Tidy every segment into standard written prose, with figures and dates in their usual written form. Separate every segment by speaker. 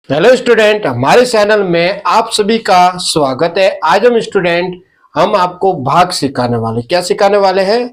Speaker 1: Hello student, हमारे channel में आप सभी का स्वागत है। आज हम आपको भाग सिखाने वाले। क्या सिखाने वाले हैं?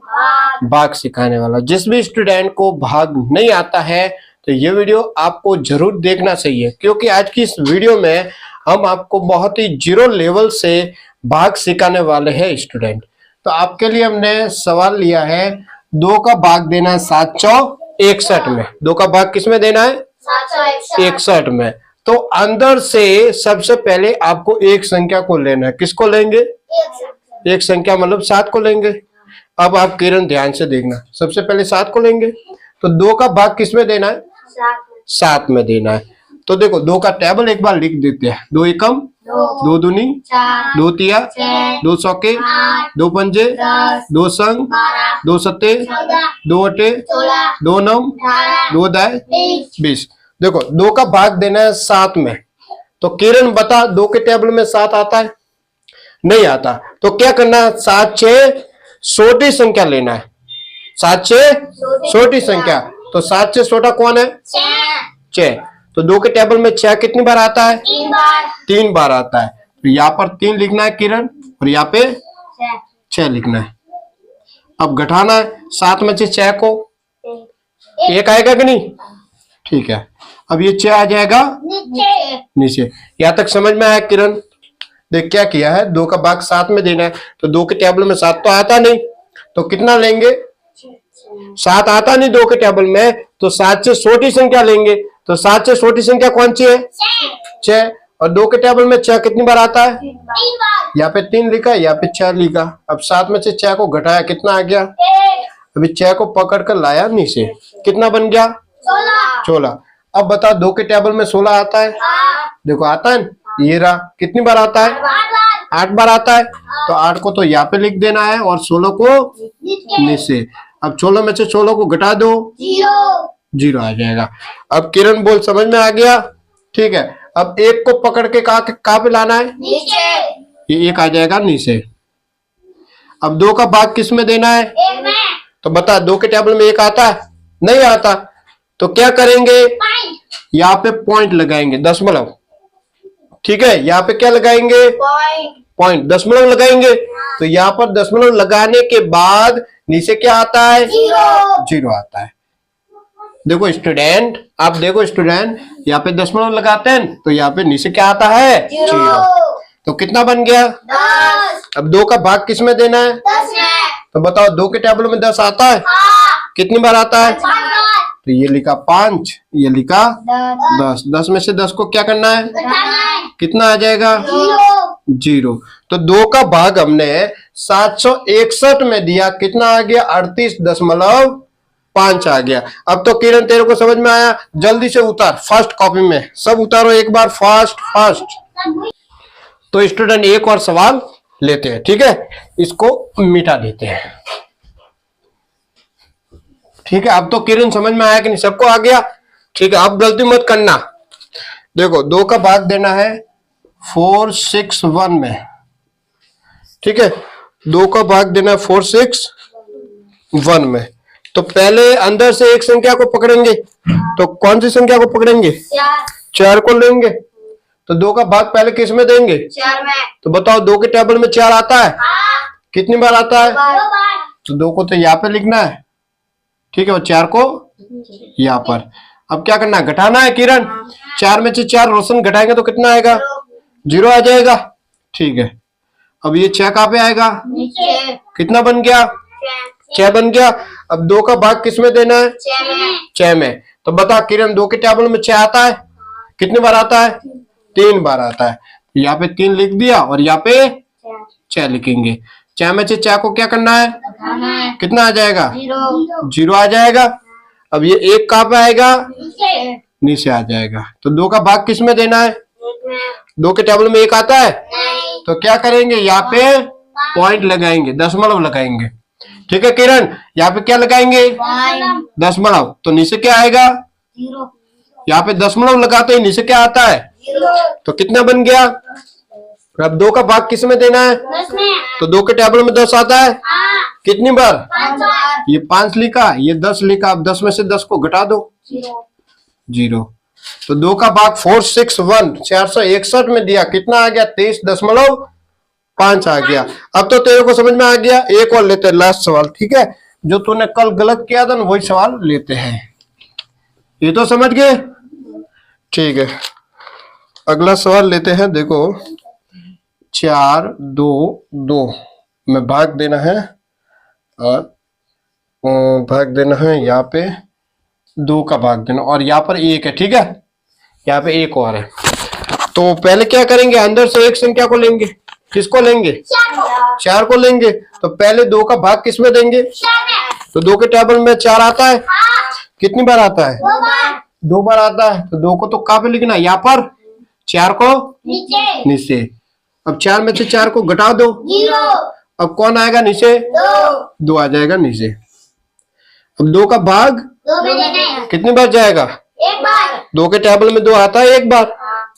Speaker 1: भाग सिखाने वाला। जिस भी स्टूडेंट को भाग नहीं आता है तो ये वीडियो आपको जरूर देखना चाहिए, क्योंकि आज की इस वीडियो में हम आपको बहुत ही जीरो लेवल से भाग सिखाने वाले हैं स्टूडेंट। तो आपके लिए हमने सवाल लिया है, 2 का भाग देना है 761 में। 2 का भाग किस में देना है? 761 में। तो अंदर से सबसे पहले आपको एक संख्या को लेना है। किसको लेंगे? एक संख्या मतलब 7 को लेंगे। अब आप किरण ध्यान से देखना, सबसे पहले 7 को लेंगे। तो 2 का भाग किस में देना है? 7 में देना है। तो देखो 2 का टेबल एक बार लिख देते हैं। 2 एकम 2 दूनी 2 तिया 2 सौके 2 पंजे 2 संग 2 सत्ते 2 अटे 2 नम 2 दाए 20। देखो 2 का भाग देना है 7 में। तो किरण बता, 2 के टेबल में 7 आता है? नहीं आता। तो क्या करना है? 7 6 छोटी संख्या लेना है। 7 6 छोटी संख्या। तो 7 से छोटा कौन है? 6। तो 2 के टेबल में 6 कितनी बार आता है? 3 बार आता है। तो यहाँ पर 3 लिखना है किरण, और यहाँ पे 6 लिखना है। अब घटाना है 7 में से 6 को, 1 आएगा कि नहीं? ठीक है। अब ये 6 आ जाएगा नीचे। यहाँ तक समझ में आया किरण? देख क्या किया है, 2 का भाग 7 में देना है। तो 2 के टेबल में 7 तो आता नहीं, तो कितना लेंगे? 7 आता नहीं 2 के टेबल में, तो 7 से छोटी संख्या लेंगे। तो 7 से छोटी संख्या कौन सी है? 6। और 2 के टेबल में 6 कितनी बार आता है? यहाँ पे 3 लिखा, यहाँ पे 6 लिखा। अब 7 में से 6 को घटाया, कितना आ गया? अभी 6 को पकड़ कर लाया नीचे, कितना बन गया? 16। अब बता, 2 के टेबल में 16 आता है? देखो आता है, ये रहा। कितनी बार आता है? 8 बार आता है। तो 8 को तो यहाँ पे लिख देना है और 16 को नीचे। अब 16 में से 16 को घटा दो, 0 आ जाएगा। अब किरण बोल, समझ में आ गया? ठीक है। अब 1 को पकड़ के कहाँ पे लाना है? ये 1 आ जाएगा नीचे। अब 2 का भाग किस में देना है? तो बता, 2 के टेबल में 1 आता है? नहीं आता। तो क्या करेंगे? यहाँ पे पॉइंट लगाएंगे, दशमलव। ठीक है, यहाँ पे क्या लगाएंगे? पॉइंट, दशमलव लगाएंगे। तो यहाँ पर दशमलव लगाने के बाद नीचे क्या आता है? 0 आता है। देखो स्टूडेंट, आप देखो स्टूडेंट, यहाँ पे दशमलव लगाते हैं तो यहाँ पे नीचे क्या आता है? 0। तो कितना बन गया? 10। अब 2 का भाग किस में देना है? 10 में। तो बताओ, 2 के टेबल में 10 आता है? कितनी बार आता है? तो ये लिखा 5, ये लिखा 10। 10 में से 10 को क्या करना है? कितना आ जाएगा? 0। तो 2 का भाग हमने 761 में दिया, कितना आ गया? 38.5 आ गया। अब तो किरण तेरे को समझ में आया? जल्दी से उतार, फर्स्ट कॉपी में सब उतारो एक बार, फास्ट। तो स्टूडेंट एक और सवाल लेते हैं, ठीक है? इसको मिटा देते हैं। ठीक है, अब तो किरण समझ में आया कि नहीं? सबको आ गया? ठीक है, अब गलती मत करना। देखो 2 का भाग देना है 461 में। ठीक है, 2 का भाग देना है 461 में। तो पहले अंदर से एक संख्या को पकड़ेंगे। तो कौन सी संख्या को पकड़ेंगे? 4 को लेंगे। तो 2 का भाग पहले किस में देंगे? 4 में। तो बताओ, 2 के टेबल में 4 आता है? कितनी बार आता है? 2 बार। तो 2 को तो यहाँ पे लिखना है, ठीक है, और 4 को यहाँ पर। अब क्या करना है? घटाना है किरण। 4 में से 4 रोशन घटाएंगे तो कितना आएगा? 0 आ जाएगा। ठीक है, अब ये 6 कहाँ पे आएगा? कितना बन गया? 6 बन गया। अब 2 का भाग किस में देना है? 6 में। तो बता किरण, 2 के टेबल में 6 आता है? कितनी बार आता है? 3 बार आता है। यहाँ पे 3 लिख दिया और यहाँ पे 6 लिखेंगे। 6 में से 6 को क्या करना है? कितना आ जाएगा? 0 आ जाएगा। अब ये 1 कहाँ पे आएगा? नीचे आ जाएगा। तो 2 का भाग किस में देना है? 2 के टेबल में 1 आता है? तो क्या करेंगे? यहाँ पे पॉइंट लगाएंगे, दशमलव लगाएंगे। ठीक है किरण, यहाँ पे क्या लगाएंगे? दशमलव। तो नीचे क्या आएगा? 0। यहाँ पे दशमलव लगाते ही नीचे क्या आता है? 0। तो कितना बन गया? अब 2 का भाग किस में देना है? 10 में। तो 2 के टेबल में 10 आता है? कितनी बार? 5 बार। ये 5 लिखा, ये 10 लिखा। अब 10 में से 10 को घटा दो, 0। तो 2 का भाग 461 461 में दिया, कितना आ गया 23.5 आ गया। अब तो तेरे को समझ में आ गया। एक और लेते हैं लास्ट सवाल, ठीक है, जो तूने कल गलत किया था ना वही सवाल लेते हैं। ये तो समझ गए, ठीक है। अगला सवाल लेते हैं, देखो 4 2 2 में भाग देना है और भाग देना है, यहाँ पे 2 का भाग देना और यहाँ पर 1 है, ठीक है, यहाँ पे 1 और है। तो पहले क्या करेंगे, अंदर से एक संख्या को लेंगे, किसको लेंगे, 4 को लेंगे। तो पहले 2 का भाग किस में देंगे, तो 2 के टेबल में 4 आता है, कितनी बार आता है, 2 बार आता है। तो 2 को तो कहाँ पे लिखना है, यहाँ पर, 4 को नीचे। अब 4 में से 4 को घटा दो, अब कौन आएगा नीचे, 2 आ जाएगा नीचे। अब 2 का भाग कितनी बार जाएगा,
Speaker 2: 1 बार।
Speaker 1: 2 के टेबल में 2 आता है 1 बार,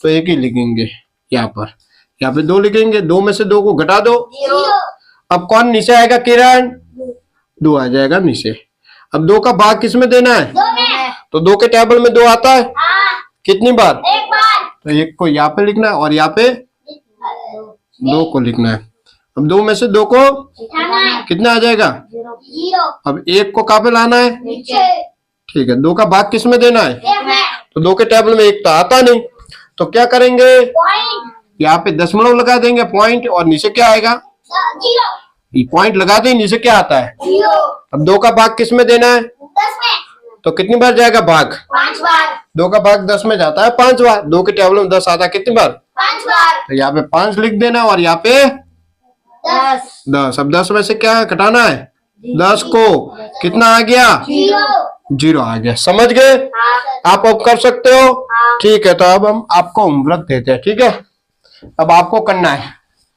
Speaker 1: तो 1 ही लिखेंगे यहाँ पर, यहाँ पे 2 लिखेंगे। 2 में से 2 को घटा दो,
Speaker 2: 0।
Speaker 1: अब कौन नीचे आएगा, किरण, 2 आ जाएगा नीचे। अब 2 का भाग किस में देना है,
Speaker 2: 2 में।
Speaker 1: तो 2 के टेबल में 2 आता है,
Speaker 2: हाँ,
Speaker 1: कितनी बार,
Speaker 2: 1 बार।
Speaker 1: तो 1 को यहाँ पे लिखना है और यहाँ पे 2 को लिखना है। अब 2 में से 2 को
Speaker 2: उठाना है,
Speaker 1: कितना आ जाएगा,
Speaker 2: 0।
Speaker 1: अब 1 को कहाँ पे लाना है,
Speaker 2: नीचे,
Speaker 1: ठीक है। 2 का भाग किस में देना है,
Speaker 2: 1 में।
Speaker 1: तो 2 के टेबल में 1 तो आता नहीं, तो क्या करेंगे,
Speaker 2: पॉइंट,
Speaker 1: यहाँ पे दशमलव लगा देंगे पॉइंट, और नीचे क्या आएगा,
Speaker 2: 0।
Speaker 1: ये पॉइंट लगाते ही नीचे क्या आता है,
Speaker 2: 0।
Speaker 1: अब 2 का भाग किस में देना है,
Speaker 2: 10 में।
Speaker 1: तो कितनी बार जाएगा भाग,
Speaker 2: 5 बार।
Speaker 1: 2 का भाग 10 में जाता है 5 बार। 2 के टेबल में 10 आता है, कितनी बार,
Speaker 2: 5 बार।
Speaker 1: तो यहाँ पे 5 लिख देना और यहाँ पे
Speaker 2: 10।
Speaker 1: 10। अब 10 में से क्या घटाना है, 10 को, कितना आ गया,
Speaker 2: 0।
Speaker 1: 0 आ गया। समझ गए,
Speaker 2: हाँ सर।
Speaker 1: आप अब कर सकते हो,
Speaker 2: हाँ।
Speaker 1: ठीक है। तो अब हम आपको होमवर्क देते हैं, ठीक है, अब आपको करना है,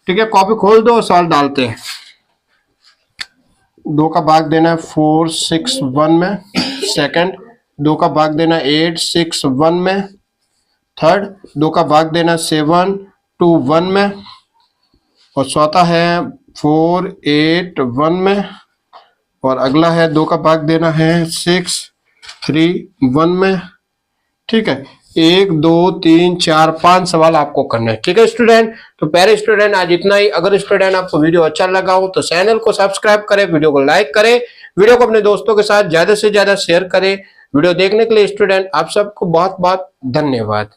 Speaker 1: ठीक है। कॉपी खोल दो, सवाल डालते हैं। 2 का भाग देना है 461 में, सेकंड 2 का भाग देना 861 में, थर्ड 2 का भाग देना 721 में, और चौथा है 481 में, और अगला है 2 का भाग देना है 631 में, ठीक है। 1 2 3 4 5 सवाल आपको करना है, ठीक है स्टूडेंट। तो प्यारे स्टूडेंट आज इतना ही। अगर स्टूडेंट आपको वीडियो अच्छा लगा हो तो चैनल को सब्सक्राइब करें, वीडियो को लाइक करें, वीडियो को अपने दोस्तों के साथ ज्यादा से ज्यादा शेयर करें। वीडियो देखने के लिए स्टूडेंट आप सबको बहुत बहुत धन्यवाद।